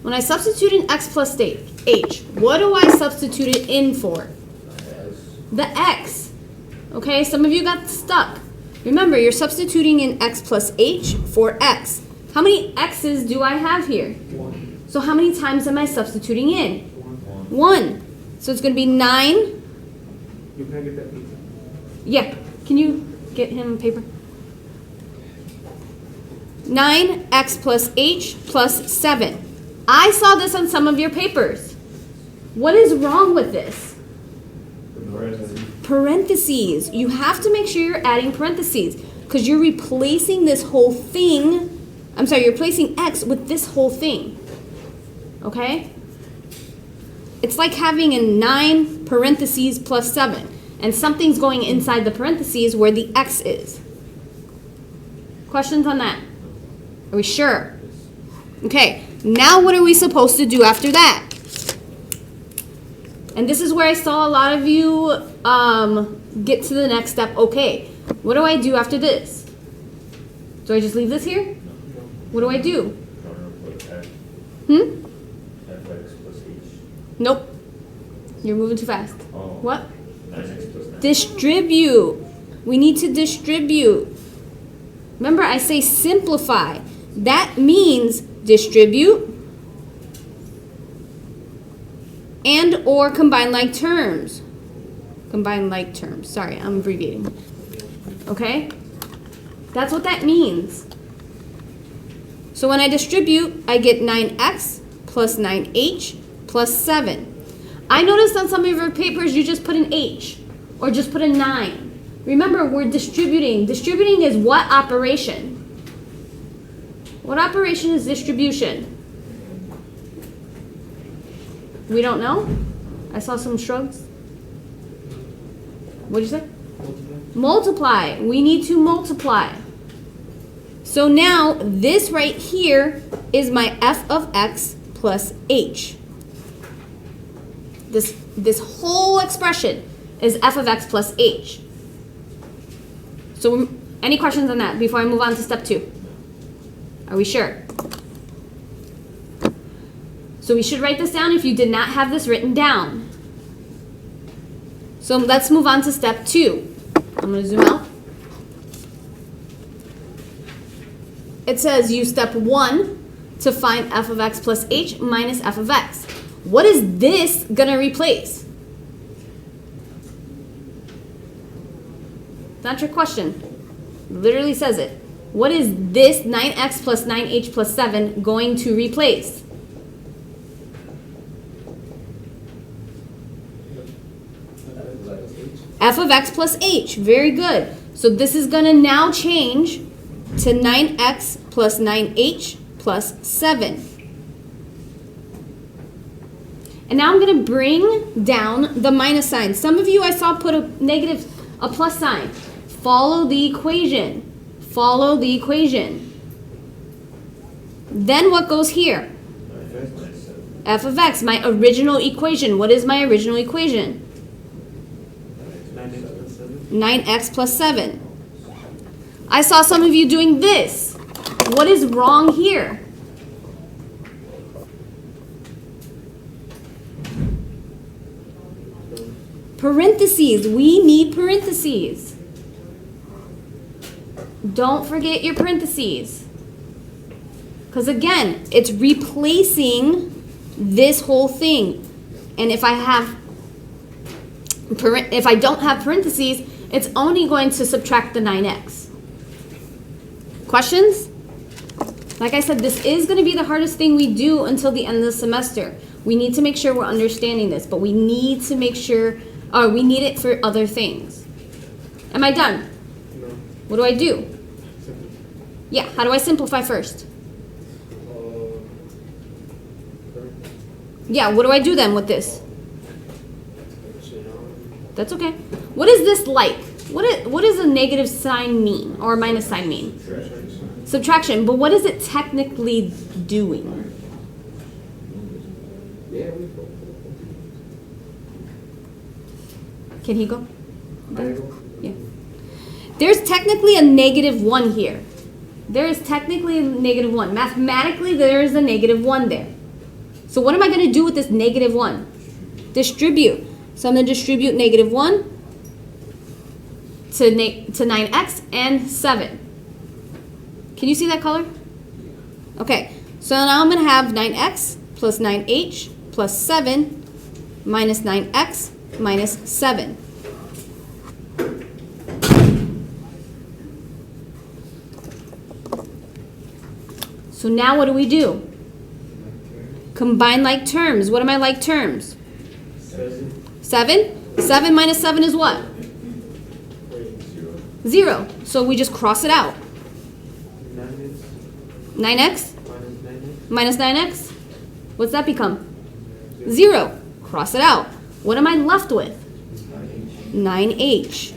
When I substitute in x plus h, what do I substitute it in for? The x. Okay, some of you got stuck. Remember, you're substituting in x plus h for x. How many x's do I have here? 1. So how many times am I substituting in? 1. So it's going to be 9. You can get that pizza. Yeah. Can you get him paper? 9x plus h plus 7. I saw this on some of your papers. What is wrong with this? Parentheses. You have to make sure you're adding parentheses because you're replacing this whole thing. I'm sorry, you're replacing x with this whole thing. Okay? It's like having a 9 parentheses plus 7. And something's going inside the parentheses where the x is. Questions on that? Are we sure? Okay, now what are we supposed to do after that? And this is where I saw a lot of you get to the next step. Okay, what do I do after this? Do I just leave this here? What do I do? fx plus h. Nope. You're moving too fast. Oh. What? 9x plus 9. Distribute. We need to distribute. Remember, I say simplify. That means distribute and or combine like terms. Combine like terms. Sorry, I'm abbreviating. Okay? That's what that means. So when I distribute, I get 9x plus 9h plus 7. I noticed on some of your papers you just put an h or just put a 9. Remember, we're distributing. Distributing is what operation? What operation is distribution? We don't know? I saw some shrugs. What did you say? Multiply. We need to multiply. So now this right here is my f of x plus h. This whole expression is f of x plus h. So any questions on that before I move on to step 2? Are we sure? So we should write this down if you did not have this written down. So let's move on to step 2. I'm going to zoom out. It says use step 1 to find f of x plus h minus f of x. What is this going to replace? That's your question. It literally says it. What is this 9x plus 9h plus 7 going to replace? F of x plus h. Very good. So this is going to now change to 9x plus 9h plus 7. And now I'm going to bring down the minus sign. Some of you I saw put a plus sign. Follow the equation. Follow the equation. Then what goes here? F of x, my original equation. What is my original equation? 9x plus 7. I saw some of you doing this. What is wrong here? Parentheses. We need parentheses. Don't forget your parentheses. Because again, it's replacing this whole thing. And if I don't have parentheses, it's only going to subtract the 9x. Questions? Like I said, this is going to be the hardest thing we do until the end of the semester. We need to make sure we're understanding this, but we need to make sure, we need it for other things. Am I done? No. What do I do? Yeah, how do I simplify first? Yeah, what do I do then with this? That's okay. What is this like? What does a negative sign mean or a minus sign mean? Subtraction. But what is it technically doing? Can he go? Yeah. There's technically a negative 1 here. There is technically a negative 1. Mathematically, there is a negative 1 there. So what am I going to do with this negative 1? Distribute. So I'm going to distribute negative 1 to 9x and 7. Can you see that color? Okay, so now I'm going to have 9x plus 9h plus 7 minus 9x minus 7. So now what do? Combine like terms. What are my like terms? 7? 7 minus 7 is what? 0. So we just cross it out. 9x minus 9x. What's that become? 0. Cross it out. What am I left with? 9h.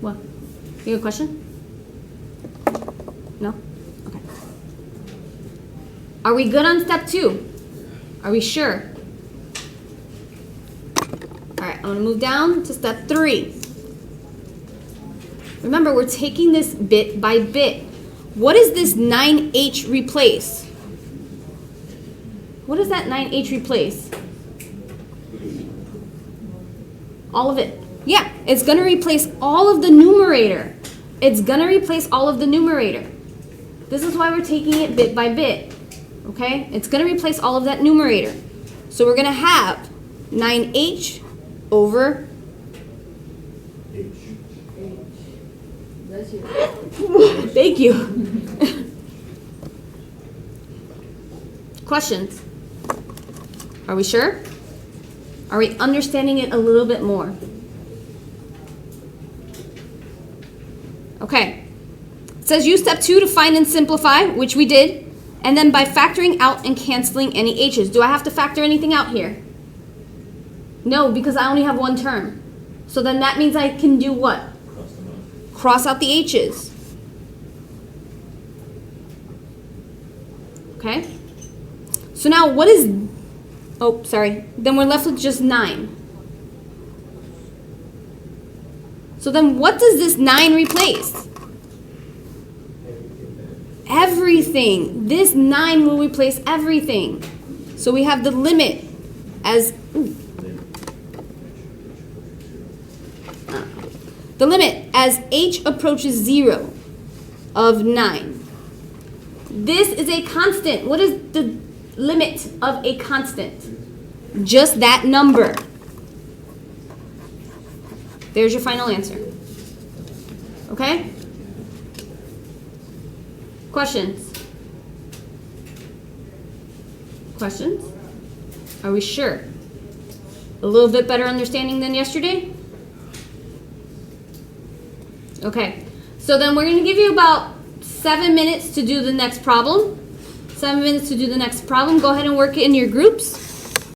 What? You have a question? No? Okay. Are we good on step 2? Are we sure? Alright, I'm going to move down to step 3. Remember, we're taking this bit by bit. What does this 9h replace? What does that 9h replace? All of it. Yeah, it's going to replace all of the numerator. It's going to replace all of the numerator. This is why we're taking it bit by bit. Okay? It's going to replace all of that numerator. So we're going to have 9h over Thank you. Questions? Are we sure? Are we understanding it a little bit more? Okay. It says use step 2 to find and simplify, which we did, and then by factoring out and canceling any h's. Do I have to factor anything out here? No, because I only have one term. So then that means I can do what? Cross out the h's. Okay? So now what is, oh, sorry. Then we're left with just 9. So then what does this 9 replace? Everything. This 9 will replace everything. So we have the limit as, the limit as h approaches 0 of 9. This is a constant. What is the limit of a constant? Just that number. There's your final answer. Okay? Questions? Questions? Are we sure? A little bit better understanding than yesterday? Okay, so then we're going to give you about 7 minutes to do the next problem. 7 minutes to do the next problem. Go ahead and work it in your groups.